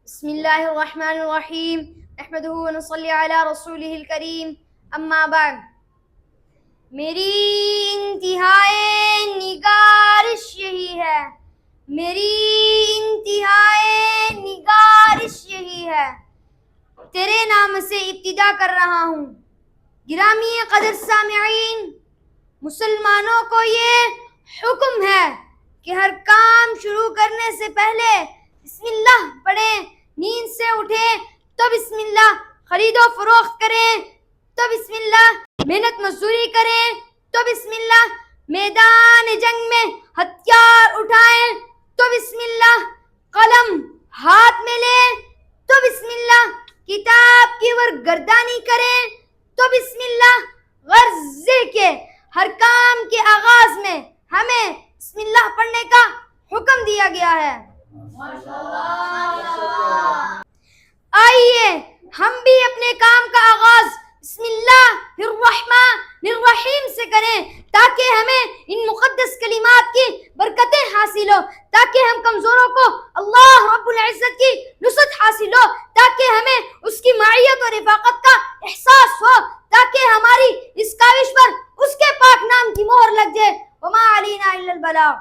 بسم اللہ الرحمن الرحیم نحمدہ ونصلی علی رسولہ الکریم اما بعد. میری انتہائی نگارش یہی ہے، میری انتہائی نگارش یہی ہے، تیرے نام سے ابتدا کر رہا ہوں. گرامی قدر سامعین، مسلمانوں کو یہ حکم ہے کہ ہر کام شروع کرنے سے پہلے بسم اللہ پڑھیں. نیند سے اٹھیں تو بسم اللہ، خرید و فروخت کریں تو بسم اللہ، محنت مزدوری کریں تو بسم اللہ، میدان جنگ میں ہتھیار اٹھائیں تو بسم اللہ، قلم ہاتھ میں لیں تو بسم اللہ، کتاب کی ورگردانی کریں تو بسم اللہ. غرض ہے کہ ہر کام کے آغاز میں ہمیں بسم اللہ پڑھنے کا حکم دیا گیا ہے. آئیے ہم بھی اپنے کام کا آغاز بسم اللہ الرحمن الرحیم سے کریں تاکہ ہمیں ان مقدس کلمات کی برکتیں حاصل ہو، تاکہ ہم کمزوروں کو اللہ رب العزت کی نصرت حاصل ہو، تاکہ ہمیں اس کی معیت اور رفاقت کا احساس ہو، تاکہ ہماری اس کاوش پر اس کے پاک نام کی مہر لگ جائے. وما علینا الا البلاغ.